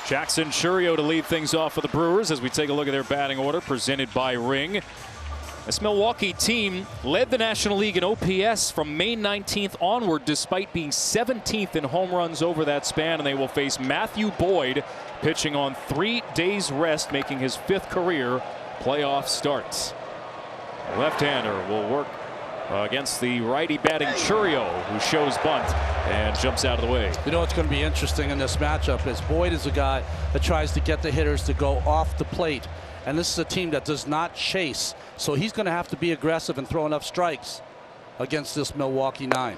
Jackson Chourio to lead things off for the Brewers as we take a look at their batting order presented by Ring. This Milwaukee team led the National League in OPS from May 19th onward despite being 17th in home runs over that span, and they will face Matthew Boyd pitching on 3 days rest, making his 5th career playoff start. The left-hander will work against the righty batting Chourio, who shows bunt and jumps out of the way. You know what's going to be interesting in this matchup is Boyd is a guy that tries to get the hitters to go off the plate, and this is a team that does not chase, so he's going to have to be aggressive and throw enough strikes against this Milwaukee 9.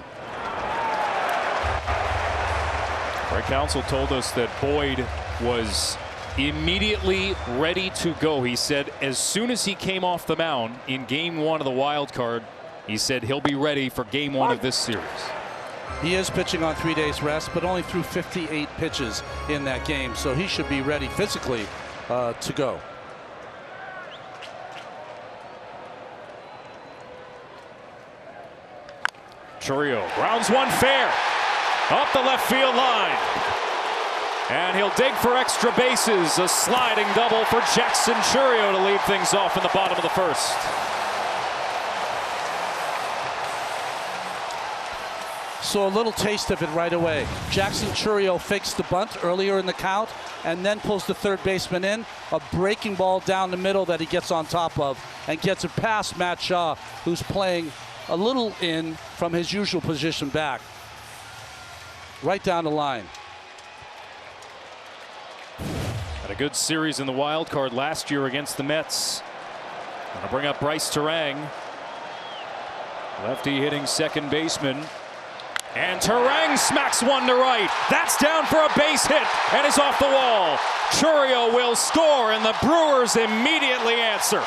Greg Counsell told us that Boyd was immediately ready to go. He said as soon as he came off the mound in game 1 of the wild card, he said he'll be ready for game 1 of this series. He is pitching on 3 days rest, but only threw 58 pitches in that game, so he should be ready physically to go. Chourio grounds one fair up the left field line, and he'll dig for extra bases. A sliding double for Jackson Chourio to lead things off in the bottom of the 1st. So a little taste of it right away. Jackson Chourio fakes the bunt earlier in the count and then pulls the third baseman in. A breaking ball down the middle that he gets on top of and gets it past Matt Shaw, who's playing a little in from his usual position back. Right down the line. Had a good series in the wild card last year against the Mets. Gonna bring up Bryce Turang. Lefty hitting second baseman. And Turang smacks one to right. That's down for a base hit and is off the wall. Chourio will score, and the Brewers immediately answer.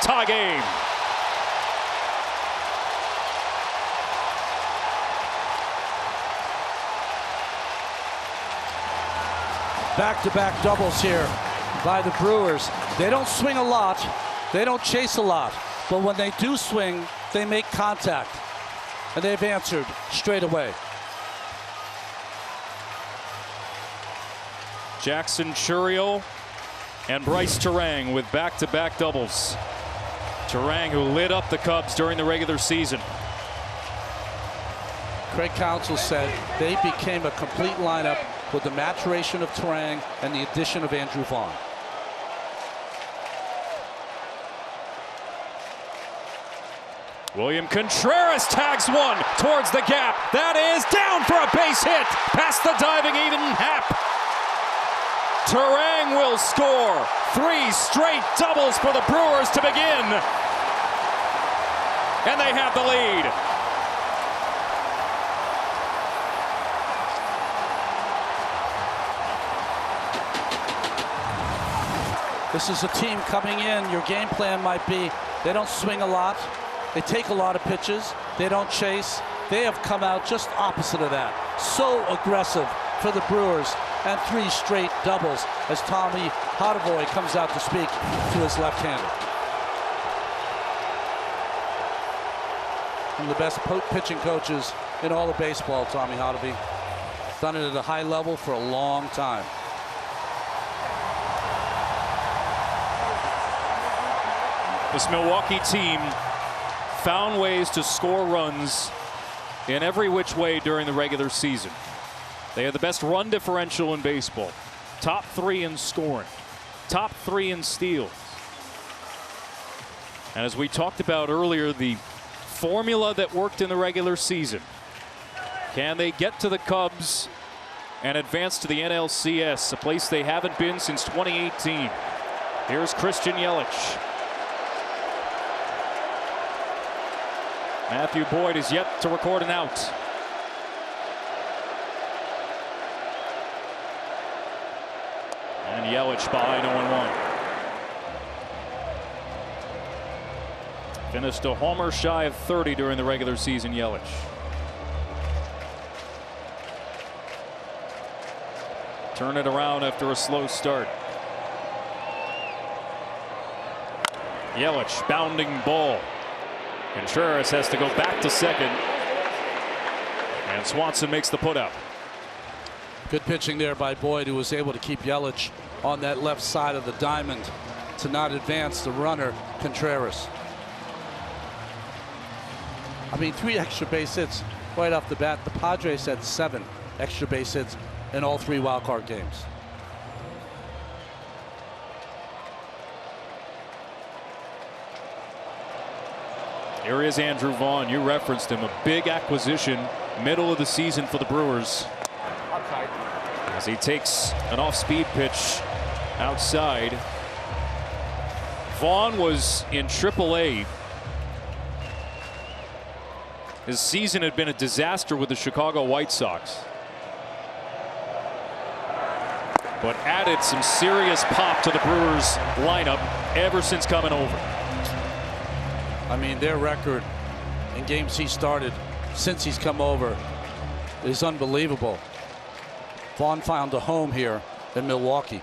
Tie game. Back-to-back doubles here by the Brewers. They don't swing a lot. They don't chase a lot. But when they do swing, they make contact. And they've answered straight away. Jackson Chourio and Bryce Turang with back-to-back doubles. Turang, who lit up the Cubs during the regular season. Craig Counsell said they became a complete lineup with the maturation of Turang and the addition of Andrew Vaughn. William Contreras tags one towards the gap. That is down for a base hit past the diving Eden Happ. Turang will score. 3 straight doubles for the Brewers to begin. And they have the lead. This is a team coming in. Your game plan might be they don't swing a lot. They take a lot of pitches. They don't chase. They have come out just opposite of that. So aggressive for the Brewers, and 3 straight doubles as Tommy Hottavoy comes out to speak to his left-hander. One of the best pitching coaches in all of baseball, Tommy Hottavoy. Done it at a high level for a long time. This Milwaukee team found ways to score runs in every which way during the regular season. They have the best run differential in baseball. Top 3 in scoring. Top 3 in steals. And as we talked about earlier, the formula that worked in the regular season. Can they get to the Cubs and advance to the NLCS, a place they haven't been since 2018? Here's Christian Yelich. Matthew Boyd is yet to record an out. And Yelich behind 0-1. Finished a homer shy of 30 during the regular season, Yelich. Turn it around after a slow start. Yelich, bounding ball. Contreras has to go back to second. And Swanson makes the put out. Good pitching there by Boyd, who was able to keep Yelich on that left side of the diamond to not advance the runner, Contreras. I mean, 3 extra base hits right off the bat. The Padres had 7 extra base hits in all 3 wild card games. Here is Andrew Vaughn. You referenced him. A big acquisition middle of the season for the Brewers. As he takes an off-speed pitch outside. Vaughn was in AAA. His season had been a disaster with the Chicago White Sox, but added some serious pop to the Brewers lineup ever since coming over. I mean, their record in games he started since he's come over is unbelievable. Vaughn found a home here in Milwaukee.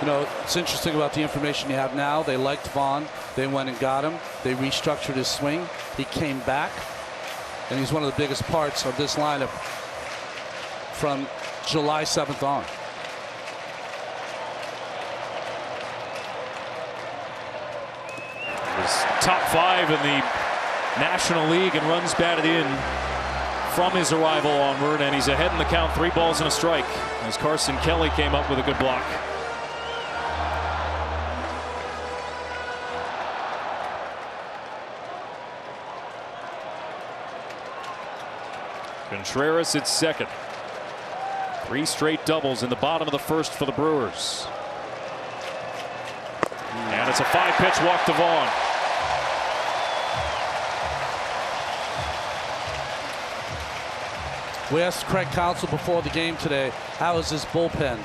You know, it's interesting about the information you have now. They liked Vaughn. They went and got him. They restructured his swing. He came back, and he's one of the biggest parts of this lineup from July 7th on. He's top 5 in the National League and runs batted in from his arrival onward, and he's ahead in the count, 3 balls and a strike, as Carson Kelly came up with a good block. Contreras at second. 3 straight doubles in the bottom of the first for the Brewers. And it's a 5-pitch walk to Vaughn. We asked Craig Counsell before the game today, how is his bullpen?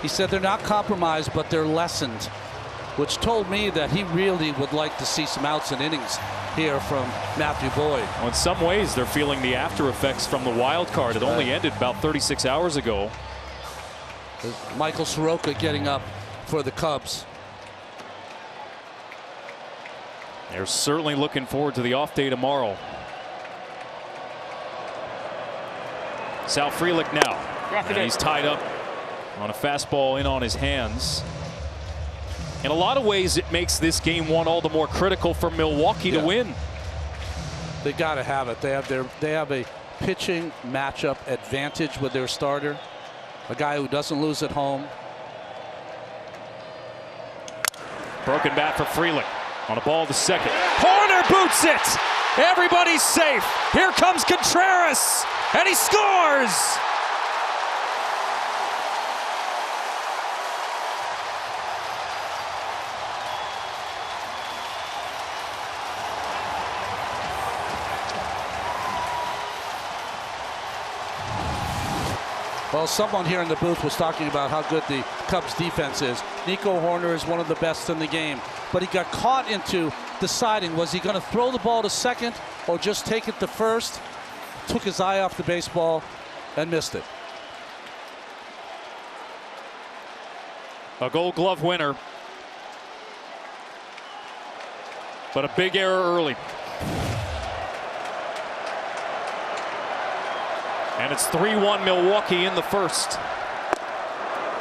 He said they're not compromised, but they're lessened, which told me that he really would like to see some outs and innings here from Matthew Boyd. Well, in some ways, they're feeling the after effects from the wild card. It only ended about 36 hours ago. Michael Siroka getting up for the Cubs. They're certainly looking forward to the off day tomorrow. Sal Frelick now. And he's tied up on a fastball in on his hands. In a lot of ways, it makes this game one all the more critical for Milwaukee to win. They got to have it. They have a pitching matchup advantage with their starter, a guy who doesn't lose at home. Broken bat for Frelick on a ball to second. Horner boots it. Everybody's safe. Here comes Contreras, and he scores. Well, someone here in the booth was talking about how good the Cubs defense is. Nico Hoerner is one of the best in the game, but he got caught into deciding, was he going to throw the ball to second or just take it to first? Took his eye off the baseball and missed it. A Gold Glove winner, but a big error early. And it's 3-1 Milwaukee in the first.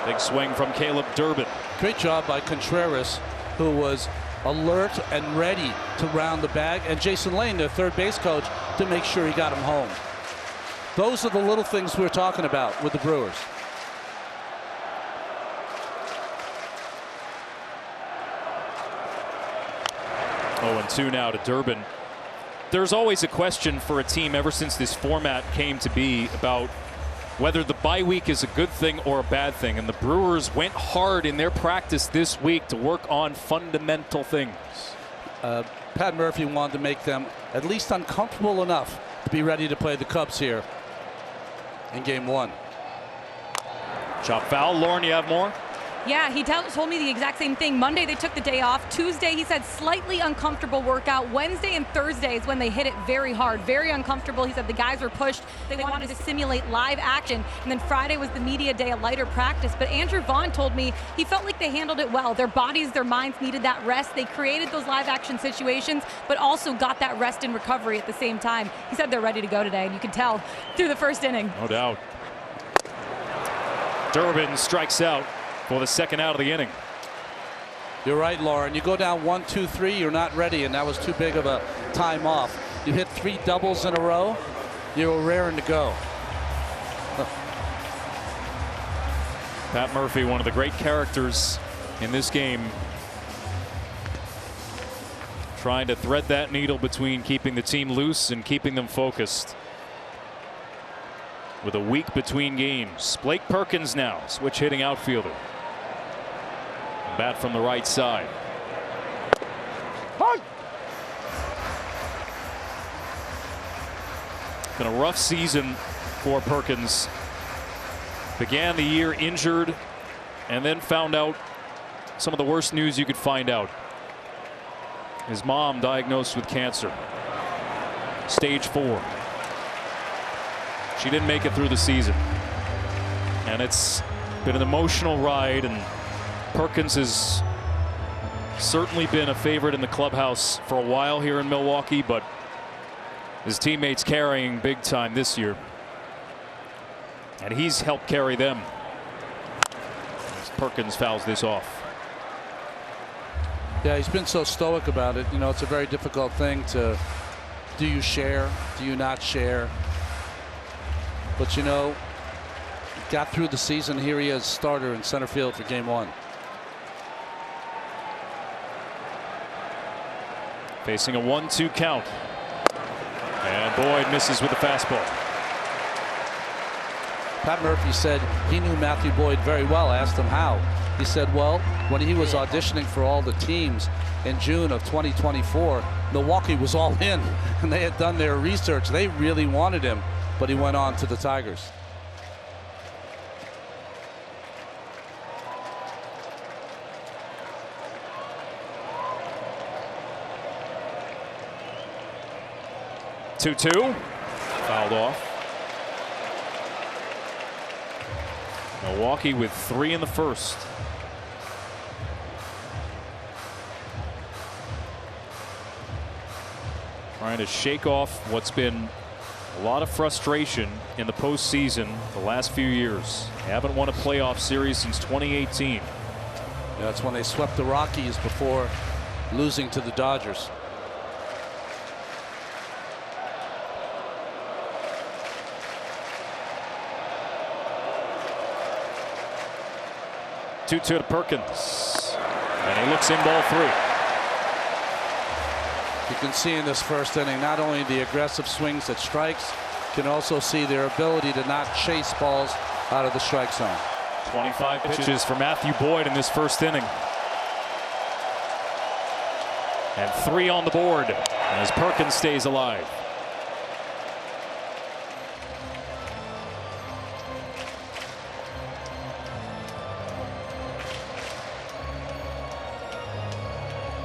Big swing from Caleb Durbin. Great job by Contreras, who was alert and ready to round the bag, and Jason Lane, their third base coach, to make sure he got him home. Those are the little things we're talking about with the Brewers. Oh, 2 now to Durbin. There's always a question for a team ever since this format came to be about whether the bye week is a good thing or a bad thing. And the Brewers went hard in their practice this week to work on fundamental things. Pat Murphy wanted to make them at least uncomfortable enough to be ready to play the Cubs here in game 1. Chop foul. Lauren, you have more? Yeah, he told me the exact same thing. Monday, they took the day off. Tuesday, he said slightly uncomfortable workout. Wednesday and Thursday is when they hit it very hard, very uncomfortable. He said the guys were pushed. They wanted to simulate live action. And then Friday was the media day, a lighter practice. But Andrew Vaughn told me he felt like they handled it well. Their bodies, their minds needed that rest. They created those live action situations, but also got that rest and recovery at the same time. He said they're ready to go today, and you can tell through the first inning. No doubt. Durbin strikes out for the second out of the inning. You're right, Lauren. You go down 1-2-3, you're not ready, and that was too big of a time off. You hit 3 doubles in a row, you're raring to go. Pat Murphy, one of the great characters in this game, trying to thread that needle between keeping the team loose and keeping them focused. With a week between games, Blake Perkins now, switch hitting outfielder. Bat from the right side. Been a rough season for Perkins. Began the year injured and then found out some of the worst news you could find out. His mom diagnosed with cancer, stage 4. She didn't make it through the season, and it's been an emotional ride, and Perkins has certainly been a favorite in the clubhouse for a while here in Milwaukee, but his teammates carrying big time this year, and he's helped carry them. As Perkins fouls this off. Yeah, he's been so stoic about it. You know, it's a very difficult thing to, do you share? Do you not share? But you know, got through the season. Here he is, starter in center field for game 1. Facing a 1-2 count. And Boyd misses with the fastball. Pat Murphy said he knew Matthew Boyd very well. Asked him how. He said, well, when he was auditioning for all the teams in June of 2024, Milwaukee was all in, and they had done their research. They really wanted him, but he went on to the Tigers. Two-two, fouled off. Milwaukee with 3 in the first. Trying to shake off what's been a lot of frustration in the postseason the last few years. They haven't won a playoff series since 2018. Yeah, that's when they swept the Rockies before losing to the Dodgers. Two-two to Perkins, and he looks in ball 3. You can see in this first inning not only the aggressive swings at strikes, you can also see their ability to not chase balls out of the strike zone. 25 pitches for Matthew Boyd in this first inning. And 3 on the board as Perkins stays alive.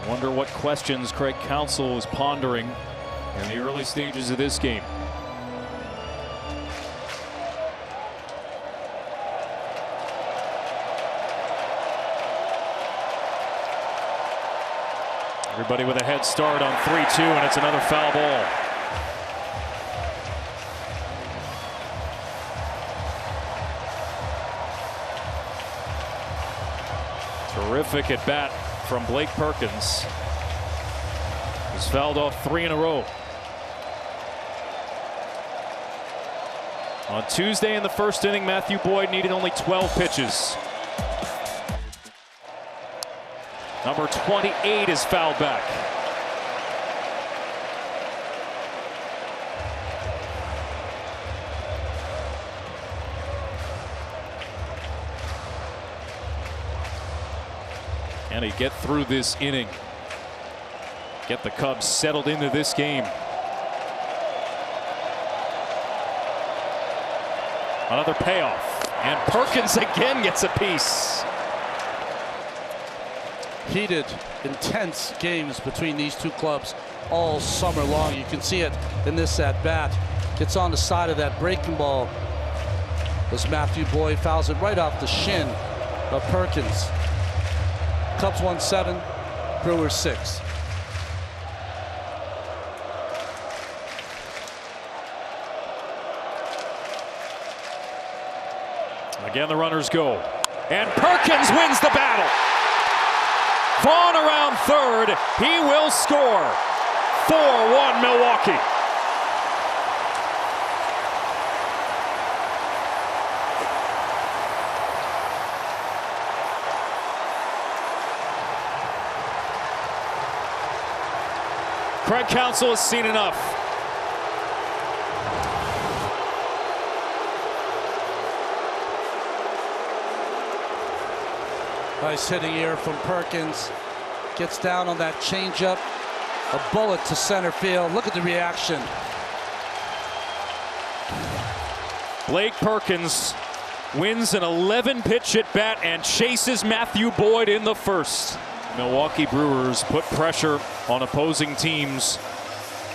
Wonder what questions Craig Counsell is pondering in the early stages of this game. Everybody with a head start on 3-2, and it's another foul ball. Terrific at bat from Blake Perkins. He's fouled off 3 in a row. On Tuesday in the first inning, Matthew Boyd needed only 12 pitches. Number 28 is fouled back. And he get through this inning. Get the Cubs settled into this game. Another payoff. And Perkins again gets a piece. heated, intense games between these two clubs all summer long. You can see it in this at-bat. Gets on the side of that breaking ball as Matthew Boyd fouls it right off the shin of Perkins. Cubs won 7, Brewers 6. Again, the runners go. And Perkins wins the battle. Vaughn around third. He will score. 4-1 Milwaukee. Craig Counsell has seen enough. Nice hitting here from Perkins. Gets down on that changeup. A bullet to center field. Look at the reaction. Blake Perkins wins an 11-pitch at bat and chases Matthew Boyd in the first. Milwaukee Brewers put pressure on opposing teams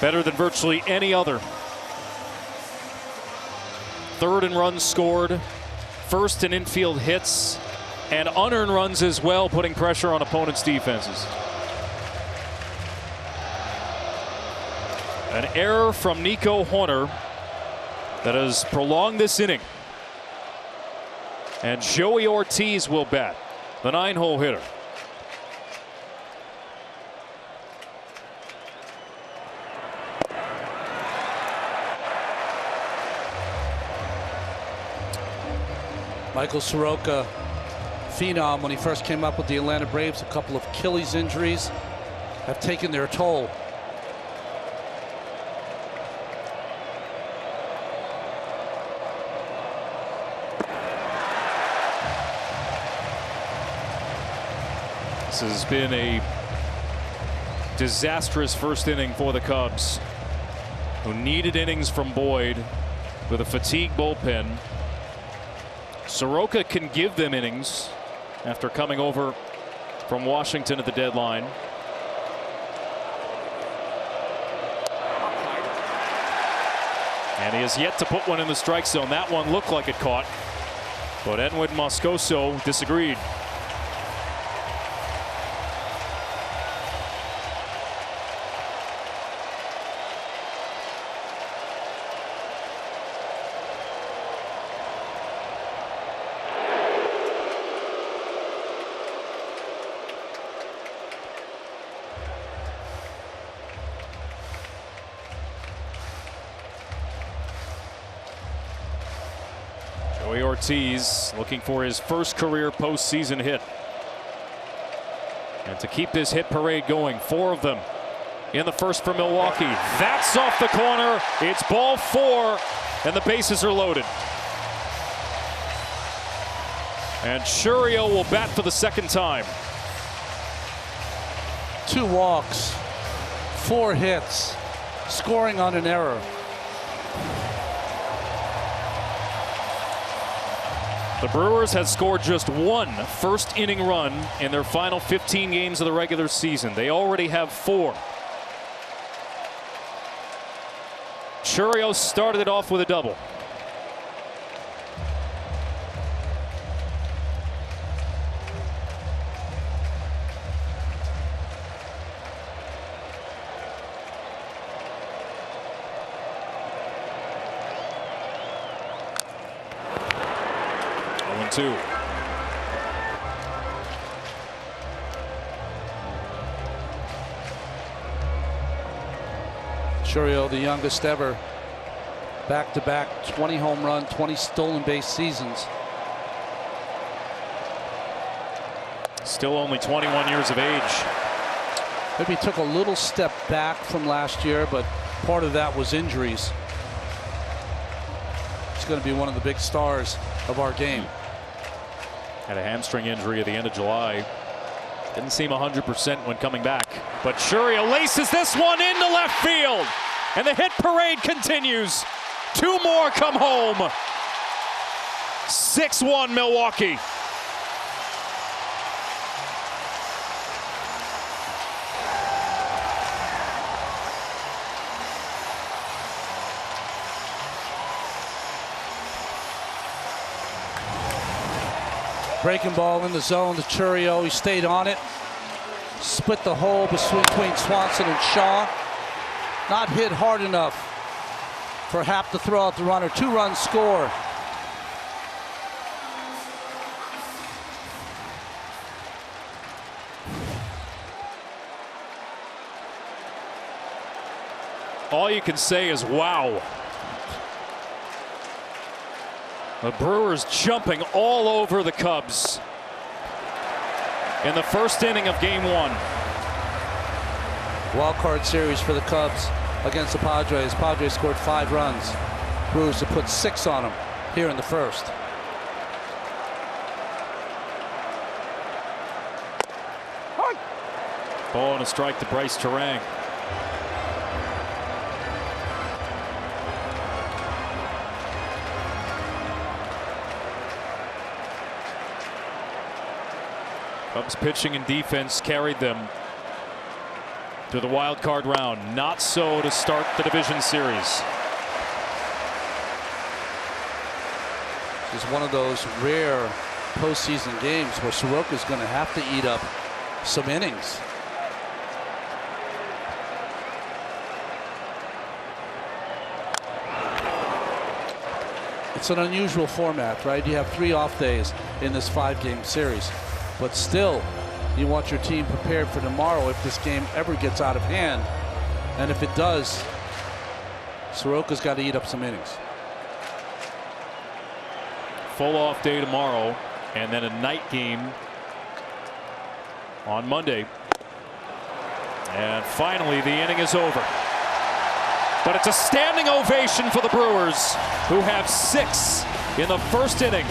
better than virtually any other. Third in runs scored, first in infield hits, and unearned runs as well, putting pressure on opponents' defenses. An error from Nico Horner that has prolonged this inning. And Joey Ortiz will bat, the 9-hole hitter. Michael Siroka, phenom when he first came up with the Atlanta Braves. A couple of Achilles injuries have taken their toll. This has been a disastrous first inning for the Cubs, who needed innings from Boyd with a fatigued bullpen. Siroka can give them innings after coming over from Washington at the deadline. And he has yet to put one in the strike zone. That one looked like it caught, but Edwin Moscoso disagreed. Joey Ortiz looking for his first career postseason hit. And to keep this hit parade going, 4 of them in the first for Milwaukee. That's off the corner. It's ball 4, and the bases are loaded. And Chourio will bat for the second time. 2 walks, 4 hits, scoring on an error. The Brewers had scored just 1 first inning run in their final 15 games of the regular season. They already have 4. Chourio started it off with a double. Two. Chourio, the youngest ever, back-to-back 20 home run, 20 stolen base seasons. Still only 21 years of age. Maybe took a little step back from last year, but part of that was injuries. He's going to be one of the big stars of our game. Had a hamstring injury at the end of July. Didn't seem 100% when coming back. But Chourio laces this one into left field. And the hit parade continues. 2 more come home. 6-1 Milwaukee. Breaking ball in the zone to Churio. He stayed on it. Split the hole between Swanson and Shaw. Not hit hard enough for Happ to throw out the runner. 2-run score. All you can say is wow. The Brewers jumping all over the Cubs in the first inning of Game 1. Wild card series for the Cubs against the Padres. Padres scored 5 runs. Brewers have put 6 on them here in the first. Ball and a strike to Bryce Terang. Cubs pitching and defense carried them to the wild card round. Not so to start the division series. This is one of those rare postseason games where Siroka is going to have to eat up some innings. It's an unusual format, right? You have 3 off days in this 5-game series. But still, you want your team prepared for tomorrow if this game ever gets out of hand. And if it does, Siroka's got to eat up some innings. Full off day tomorrow, and then a night game on Monday. And finally, the inning is over. But it's a standing ovation for the Brewers, who have 6 in the first inning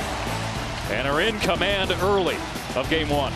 and are in command early of Game 1.